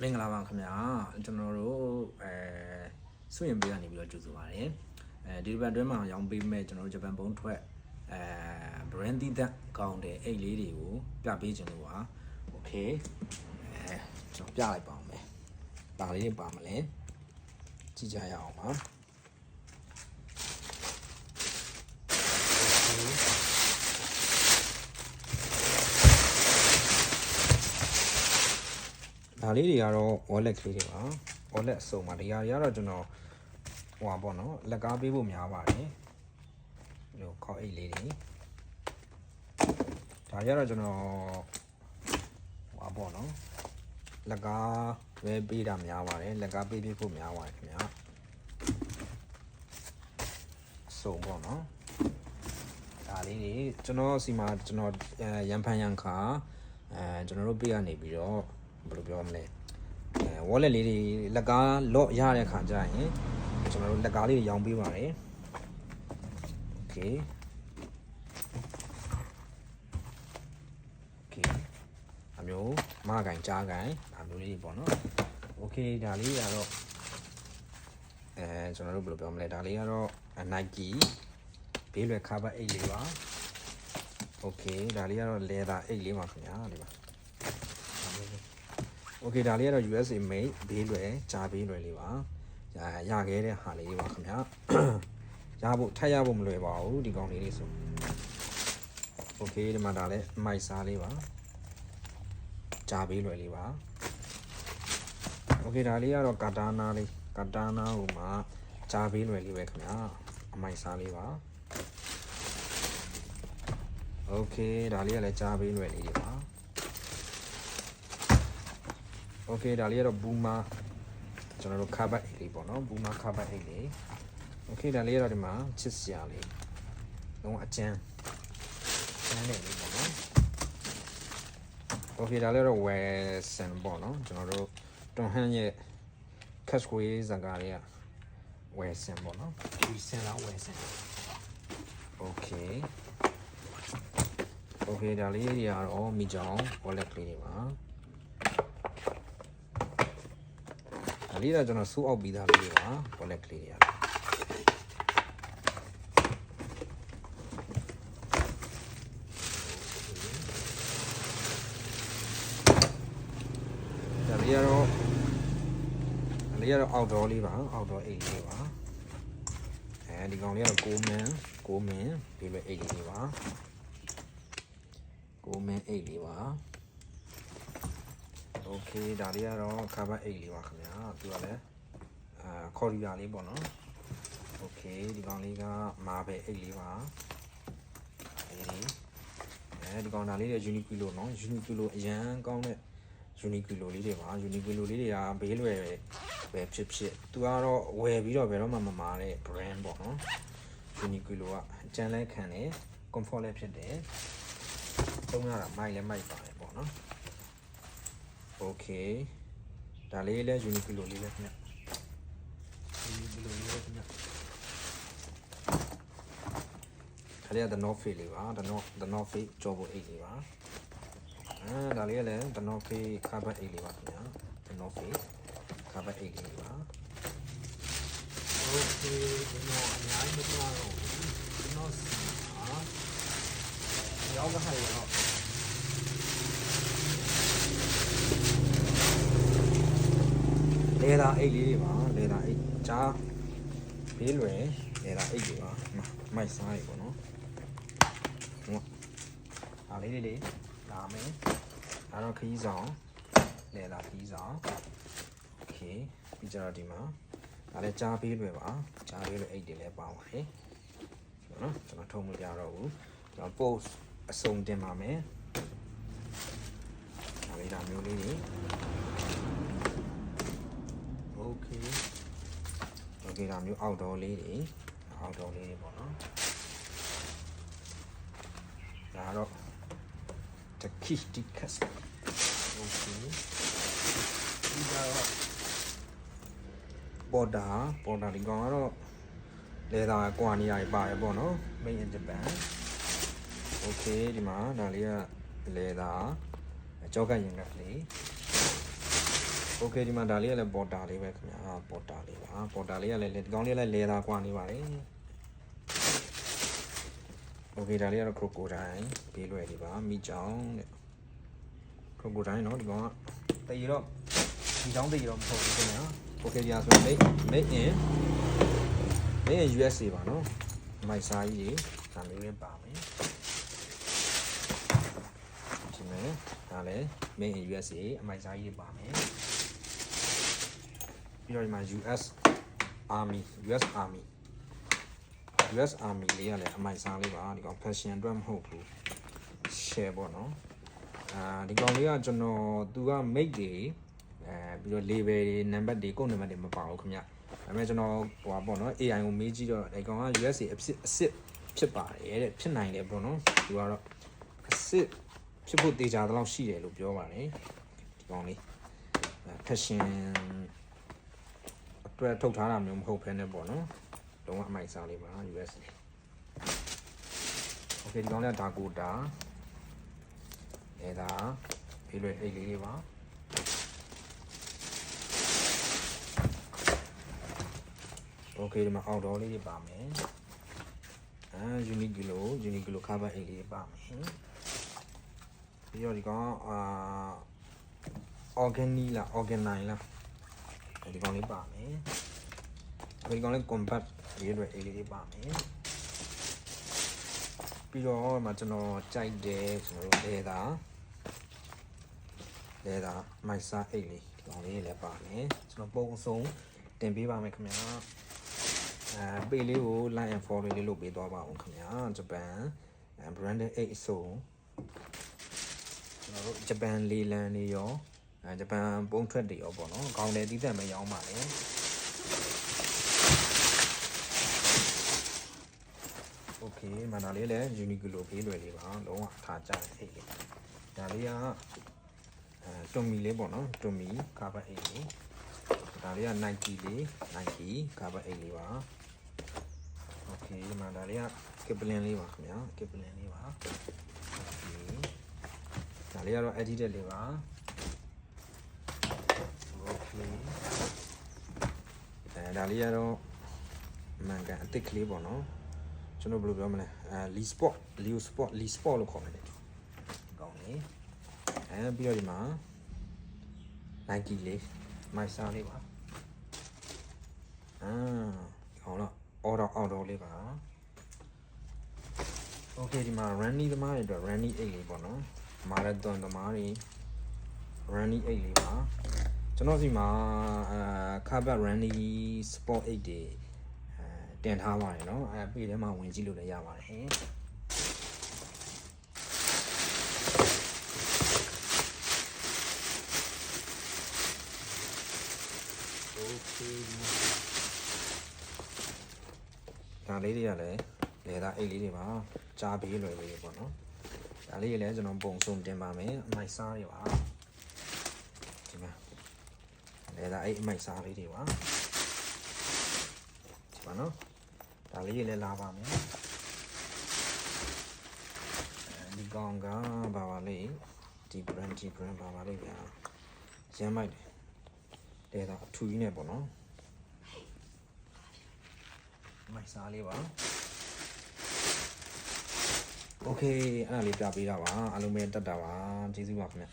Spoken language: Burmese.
မင်္ဂလာပါခင်ဗျာကျွန်တော်တို့စွင့်ရင်ပေးရနေပြီးတော့ကြိုဆိုပါတယ်ဒီတစ်ပတ်အတွင်းမှာရောင်းပေးမဲ့ကျွန်တော်တို့ဂျပန်ဘုံထွက်branded ကောင်းတဲ့အိတ်လေးတွေကိုပြပေးခြင်းလို့ပါโอเคကျွန်တော်ပြလိုက်ပါအောင်မယ်ဒါလေးတွေပါမလဲကြည့်ကြရအောင်ပါဒါလေးတွေကတော့ wallet ကလေးတွေပါ wallet အစုံပါတရားတွေကတော့ကျွန်တော်ဟိုပါပေါ့နော်လက်ကားပေးဖို့များပါတယ်ဒီလိုခေါက်အိတ်လေးတွေဒါကြတော့ကျွန်တော်ဟိုပါပေါ့နော်လက်ကားပဲပေးတာများပါတယ်လက်ကားပေးဖို့များပါတယ်ခင်ဗျာအစုံပေါ့နော်ဒါလေးတွေကျွန်တော်စီမှာကျွန်တော်ရန်ဖန်ရန်ခါကျွန်တော်တို့ပေးရနေပြီးတော့ဘယ်လိုပြောမလဲwallet လေးတွေလက်ကား lock ရတဲ့ခါကျရင်ကျွန်တော်တို့လက်ကားလေးရောင်းပေးပါတယ် okay အမျိုးမကင်ကြားကင်အမျိုးလေးပေါ့နော် okay ဒါလေးကတော့ကျွန်တော်တို့ဘယ်လိုပြောမလဲဒါလေးကတော့ Nike ဘေးလွယ်ခါပတ်အိတ်လေးပါ okay ဒါလေးကတော့ leather အိတ်လေးပါခင်ဗျာဒီမှာokay ဒါလေးကတော့ USA made ဘေးလွယ်ဂျာဘေးလွယ်လေးပါရခဲ့တဲ့ဟာလေးပါခင်ဗျာရဖို့ထပ်ရဖို့မလွယ်ပါဘူးဒီကောင်လေးလေးဆို okay ဒီမှာဒါလည်းမိုက်စားလေးပါဂျာဘေးလွယ်လေးပါ okay ဒါလေးကတော့ကာတာနာလေးကာတာနာဟိုမှာဂျာဘေးလွယ်လေးပဲခင်ဗျာအမိုက်စားလေးပါ okay ဒါလေးကလည်းဂျာဘေးလွယ်လေးတွေပါ okay ဒါလေးကတော့ boomer ကျွန်တော်တို့ခါပတ်အိတ်လေးပေါ့နော် boomer ခါပတ်အိတ်လေး okay ဒါလေးကတော့ဒီမှာချစ်စရာလေးလုံးအကျန်းနေလေးပေါ့နော် okay ဒါလေးတော့ Wilson ပေါ့နော်ကျွန်တော်တို့တွန်ဟန်ရဲ့ Cashway ဇာတ်ကားလေးက Wilson ပေါ့နော် Wilson လား Wilson okay okay ဒါလေးတွေကတော့မိကြောင် wallet လေးတွေပါဒါလေးတော့ကျွန်တော်စိုးအောက်ပြီးသားလေးပါ wallet လေးတွေဒါလေးကတော့ outdoor လေးပါ outdoor အိတ်လေးပါဒီကောင်လေးကတော့ကိုမင်းဒီလိုအိတ်လေးပါကိုမင်းအိတ်လေးပါ okay ဒါလေးကတော့ခါပတ်အိတ်လေးပါခင်ဗျာသူကလည်းခေါ်ရီယာလေးပေါ့နော် okay ဒီကောင်လေးကမာပဲအိတ်လေးပါဒီကောင်ဒါလေးတွေ Uniqlo နော် Uniqlo အရန်ကောင်းတဲ့ Uniqlo လေးတွေပါ Uniqlo လေးတွေကဘေးလွယ်ပဲဖြစ်သူကတော့ဝယ်ပြီးတော့ဘယ်တော့မှမမာတဲ့ brand ပေါ့နော် Uniqlo ကအကျန်လဲခံတယ် comfort လည်းဖြစ်တယ်သုံးရတာမိုက်လည်းမိုက်ပါတယ်ပေါ့နော် okay ဒါလေးလည်း Uniqlo လေးလည်းခင်ဗျ Uniqlo လေးလည်းခင်ဗျဒါလေးက The North Face လေးပါ The North Face ကြော်ဖို့အိတ်လေးပါဒါလေးကလည်း The North Face ခါပတ်အိတ်လေးပါခင်ဗျာ The North Face ခါပတ်အိတ်လေးပါ okay ဒီတော့အများကြီးမပြောတော့ဘူးဒီတော့ရောက်ပါရတော့လေသာအိတ်လေးတွေပါလေသာအိတ်ကြားဘေးလွယ်လေသာအိတ်တွေပါမိုက်စားတွေပေါ့နော်ဒါလေးတွေလာမယ်ဒါတော့ခရီးဆောင်လေသာခရီးဆောင်โอเคပြီးကြတော့ဒီမှာဒါလည်းကြားဘေးလွယ်ပါကြားဘေးလွယ်အိတ်တွေလည်းပါပါတယ်နော်ကျွန်တော်ထုံးမပြတော့ဘူးကျွန်တော် post အစုံတင်ပါမယ်ဒါလေးဒါမျိုးလေးတွေ okay ဒါမျိုး outdoor လေးတွေပေါ့နော်ဒါတော့ the key tickets okay ဒီကတော့ပေါ်တာဒီကောင်ကတော့လေသာကွာနေရပါတယ်ပေါ့နော် made in Japan okay ဒီမှာဒါလေးကလေသာကြောက်ကရင်ကလေး โอเคဒီမှာဒါလေးကလည်းပေါ်တာလေးပဲခင်ဗျာပေါ်တာလေးပါပေါ်တာလေးကလည်းဒီကောင်းလေးလည်းလဲသားกว่าနေပါတယ်โอเคဒါလေးကတော့ crocodile ပေးလွယ်လေးပါမိကြောင်တဲ့ crocodile เนาะဒီကောင်ကတည်တော့ဒီကြောင်တည်တော့မဟုတ်ဘူးခင်ဗျာโอเคဒီဟာဆို made in USA ပါเนาะမိုက်စားကြီးဒါမျိုးလေးပါမယ်ဒီမဲ့ဒါလည်း made in USA အမိုက်စားကြီးပါမယ်ပြီးတော့ဒီမှာ US Army လေးကလည်းအမိုက်စားလေးပါဒီကောင် fashion အတွက်မဟုတ်ဘူး share ပေါ့နော်ဒီကောင်လေးကကျွန်တော်သူက make တွေပြီးတော့ label တွေ number တွေ code number တွေမပါဘူးခင်ဗျဒါပေမဲ့ကျွန်တော်ဟိုပါပေါ့နော် AI ကိုမေးကြည့်တော့ဒီကောင်က USA အစ်ဖြစ်ပါတယ်တဲ့ဖြစ်နိုင်တယ်ပေါ့နော်သူကတော့အစ်ဖြစ်ဖို့တေချာတဲ့လောက်ရှိတယ်လို့ပြောပါတယ်ဒီကောင်လေး fashion အတွက်ထုတ်ထားတာမျိုးမဟုတ်ဘဲနဲ့ပေါ့နော်လုံးဝအမိုက်စားလေးပါ US Okay ဒီကောင်လေးဒါကိုတာအဲဒါဖေးလွယ်အိတ်လေးပါ Okay ဒီမှာ outdoor လေးတွေပါမယ်Uniqlo cover အိတ်လေးပါမယ်ပြီးတော့ဒီကောင်organic လား organize လားဒီကောင်လေးပါမယ်ဒီကောင်လေး compact ရေးလွယ်အိတ်လေးပါမယ်ပြီးတော့မှကျွန်တော်ကြိုက်တယ်ကျွန်တော်တို့လဲတာမိုက်စားအိတ်လေးဒီကောင်လေးလည်းပါမယ်ကျွန်တော်ပုံစုံတင်ပေးပါမယ်ခင်ဗျာပေလေးကို like and follow လေးလုပ်ပေးသွားပါအောင်ခင်ဗျာဂျပန် branded အိတ်အစုံကျွန်တော်တို့ဂျပန်လေလံတွေရောဂျပန်ပုံထွက်တွေရောပေါ့နော်ခေါင်းတယ်တီးသက်မရောင်းပါနဲ့โอเคမန္တလေးလည်း Uniqlo ပေးလွယ်လေးပါလုံးဝထားကြတဲ့အိတ်လေးဒါလေးကတွန်မီလေးပေါ့နော်တွန်မီကာဘတ်အိတ်လေးဒါလေးက Nike လေး Nike ကာဘတ်အိတ်လေးပါโอเคမန္တလေးက Kipling လေးပါခင်ဗျာ Kipling လေးပါโอเคဒါလေးကတော့ Adidas လေးပါโอเคဒါလေးကတော့မှန်ကန်အစ်စ်ကလေးပေါ့နော်ကျွန်တော်ဘယ်လိုပြောမလဲLee Sport လို့ခေါ်တယ်ကောင်းနေပြီးတော့ဒီမှာ Nike လေးမိုက်စားလေးပါကောင်းတော့ outdoor လေးပါโอเคဒီမှာ running သမားတွေအတွက် running အိတ်လေးပေါ့နော် marathon သမားတွေ running အိတ်လေးပါကျွန်တော်စီမှာcarpet running sport အိတ်တွေတင်ထားပါတယ်เนาะပေထဲမှာဝင်ကြည့်လို့လည်းရပါတယ်โอเคဒါလေးတွေကလည်းလေသားအိတ်လေးတွေပါကြားပေးလွယ်လေးပေါ့နော်ဒါလေးတွေလည်းကျွန်တော်ပုံစုံတင်ပါမယ်အမိုက်စားတွေပါဒီမှာလေသားအိတ်အမိုက်စားလေးတွေပါဒီပါနော်ဒါလေးလည်းလာပါမယ်ဒီကောင်ကဘာပါလဲဒီ brand ဘာပါလဲဗျာရမ်းမိုက်တယ်ဒါအထူကြီးနဲ့ပေါ့နော်မိုက်စားလေးပါโอเคအဲ့ဒါလေးပြပေးတာပါအားလုံးပဲတက်တာပါကျေးဇူးပါခင်ဗျ